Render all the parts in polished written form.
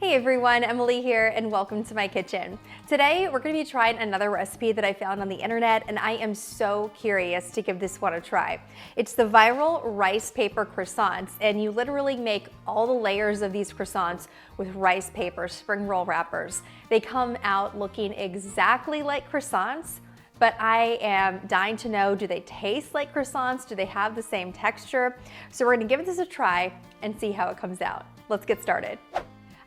Hey everyone, Emily here and welcome to my kitchen. Today we're going to be trying another recipe that I found on the internet and I am so curious to give this one a try. It's the viral rice paper croissants and you literally make all the layers of these croissants with rice paper spring roll wrappers. They come out looking exactly like croissants, but I am dying to know, do they taste like croissants? Do they have the same texture? So we're going to give this a try and see how it comes out. Let's get started.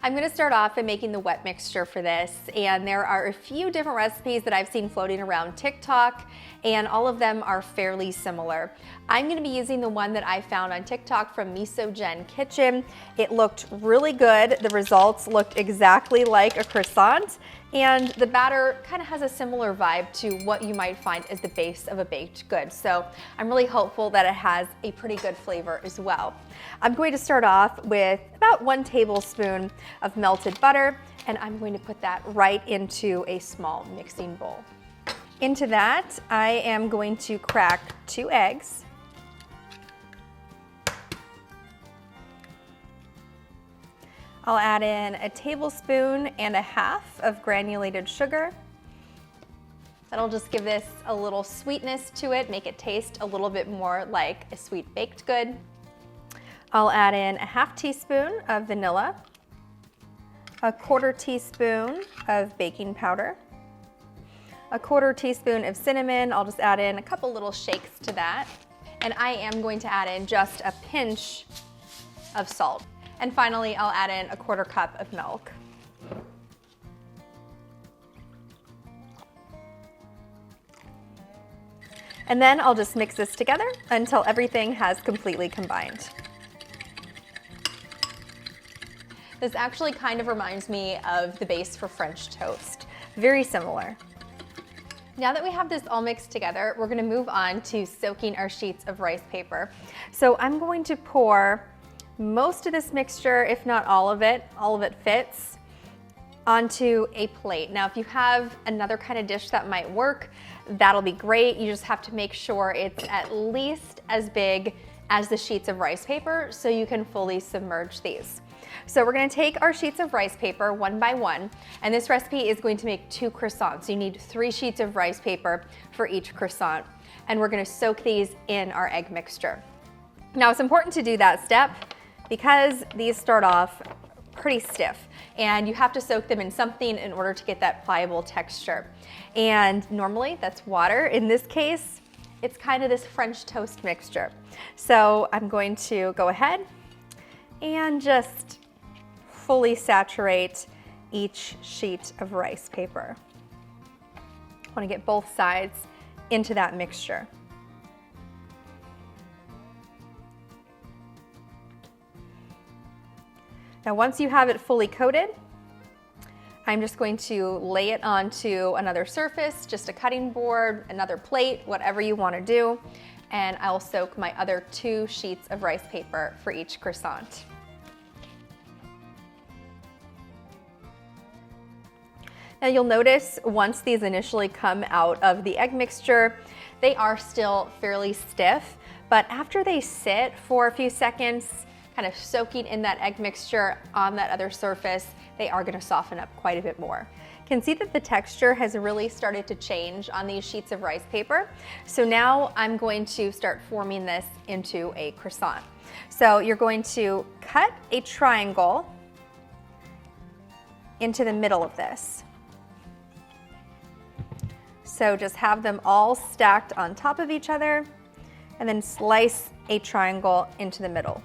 I'm going to start off by making the wet mixture for this, and there are a few different recipes that I've seen floating around TikTok, and all of them are fairly similar. I'm going to be using the one that I found on TikTok from Miso Jen Kitchen. It looked really good. The results looked exactly like a croissant, and the batter kind of has a similar vibe to what you might find as the base of a baked good. So I'm really hopeful that it has a pretty good flavor as well. I'm going to start off with about 1 tablespoon of melted butter, and I'm going to put that right into a small mixing bowl. Into that, I am going to crack 2 eggs. I'll add in 1.5 tablespoons of granulated sugar. That'll just give this a little sweetness to it, make it taste a little bit more like a sweet baked good. I'll add in 1/2 teaspoon of vanilla, 1/4 teaspoon of baking powder, 1/4 teaspoon of cinnamon. I'll just add in a couple little shakes to that. And I am going to add in just a pinch of salt. And finally, I'll add in 1/4 cup of milk. And then I'll just mix this together until everything has completely combined. This actually kind of reminds me of the base for French toast. Very similar. Now that we have this all mixed together, we're gonna move on to soaking our sheets of rice paper. So I'm going to pour most of this mixture, if not all of it fits, onto a plate. Now, if you have another kind of dish that might work, that'll be great. You just have to make sure it's at least as big as the sheets of rice paper so you can fully submerge these. So we're gonna take our sheets of rice paper one by one, and this recipe is going to make 2 croissants. You need 3 sheets of rice paper for each croissant, and we're gonna soak these in our egg mixture. Now, it's important to do that step because these start off pretty stiff and you have to soak them in something in order to get that pliable texture. And normally that's water. In this case, it's kind of this French toast mixture. So I'm going to go ahead and just fully saturate each sheet of rice paper. I want to get both sides into that mixture. Now, once you have it fully coated, I'm just going to lay it onto another surface, just a cutting board, another plate, whatever you want to do, and I'll soak my other 2 sheets of rice paper for each croissant. Now you'll notice once these initially come out of the egg mixture, they are still fairly stiff, but after they sit for a few seconds, kind of soaking in that egg mixture on that other surface, they are gonna soften up quite a bit more. You can see that the texture has really started to change on these sheets of rice paper. So now I'm going to start forming this into a croissant. So you're going to cut a triangle into the middle of this. So just have them all stacked on top of each other and then slice a triangle into the middle.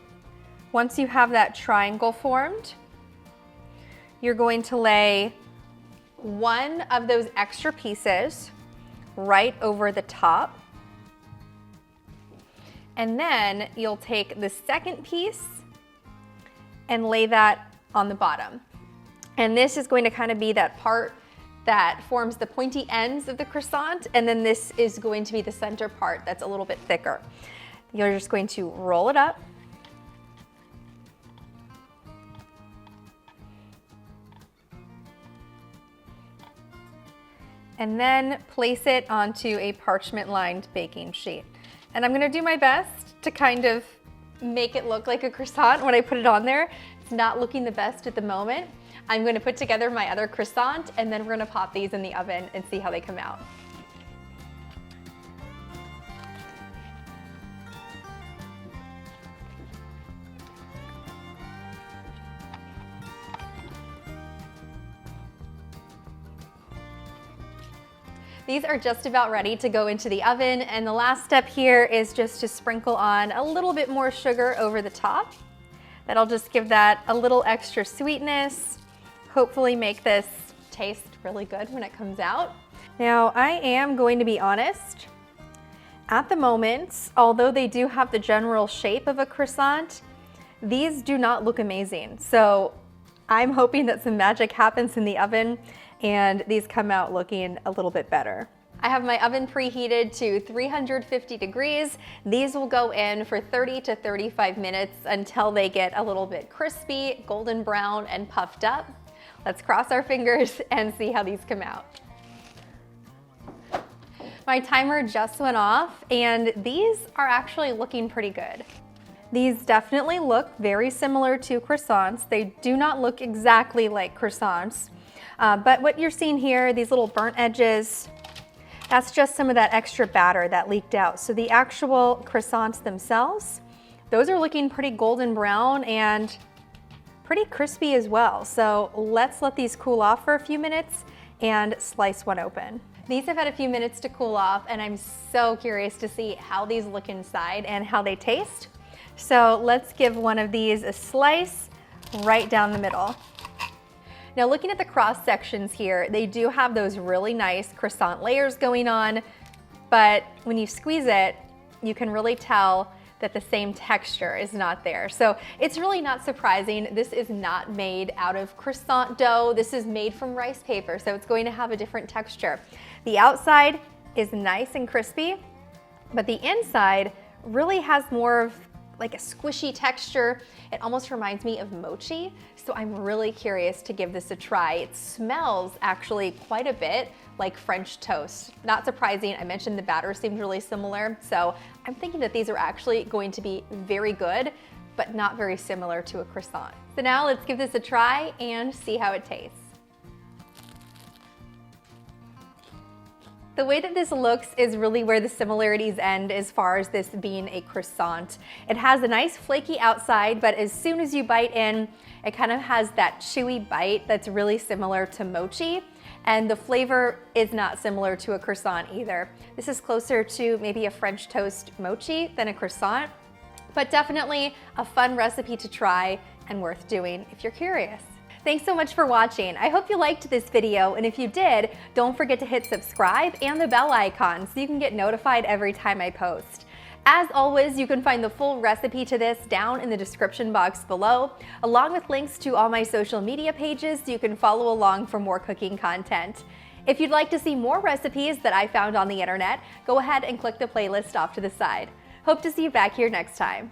Once you have that triangle formed, you're going to lay one of those extra pieces right over the top. And then you'll take the second piece and lay that on the bottom. And this is going to kind of be that part that forms the pointy ends of the croissant, and then this is going to be the center part that's a little bit thicker. You're just going to roll it up. And then place it onto a parchment-lined baking sheet. And I'm gonna do my best to kind of make it look like a croissant when I put it on there, It's not looking the best at the moment. I'm going to put together my other croissant, and then we're going to pop these in the oven and see how they come out. These are just about ready to go into the oven, and the last step here is just to sprinkle on a little bit more sugar over the top. That'll just give that a little extra sweetness, hopefully make this taste really good when it comes out. Now, I am going to be honest, at the moment, although they do have the general shape of a croissant, these do not look amazing. So I'm hoping that some magic happens in the oven and these come out looking a little bit better. I have my oven preheated to 350 degrees. These will go in for 30 to 35 minutes until they get a little bit crispy, golden brown, and puffed up. Let's cross our fingers and see how these come out. My timer just went off, and these are actually looking pretty good. These definitely look very similar to croissants. They do not look exactly like croissants. But what you're seeing here, these little burnt edges, that's just some of that extra batter that leaked out. So the actual croissants themselves, those are looking pretty golden brown and pretty crispy as well. So let's let these cool off for a few minutes and slice one open. These have had a few minutes to cool off, and I'm so curious to see how these look inside and how they taste. So let's give one of these a slice right down the middle. Now, looking at the cross sections here, they do have those really nice croissant layers going on, but when you squeeze it, you can really tell that the same texture is not there. So it's really not surprising. This is not made out of croissant dough. This is made from rice paper, so it's going to have a different texture. The outside is nice and crispy, but the inside really has more of like a squishy texture. It almost reminds me of mochi, so I'm really curious to give this a try. It smells actually quite a bit like French toast. Not surprising, I mentioned the batter seemed really similar, so I'm thinking that these are actually going to be very good, but not very similar to a croissant. So now let's give this a try and see how it tastes. The way that this looks is really where the similarities end as far as this being a croissant. It has a nice flaky outside, but as soon as you bite in, it kind of has that chewy bite that's really similar to mochi, and the flavor is not similar to a croissant either. This is closer to maybe a French toast mochi than a croissant, but definitely a fun recipe to try and worth doing if you're curious. Thanks so much for watching. I hope you liked this video, and if you did, don't forget to hit subscribe and the bell icon so you can get notified every time I post. As always, you can find the full recipe to this down in the description box below, along with links to all my social media pages so you can follow along for more cooking content. If you'd like to see more recipes that I found on the internet, go ahead and click the playlist off to the side. Hope to see you back here next time.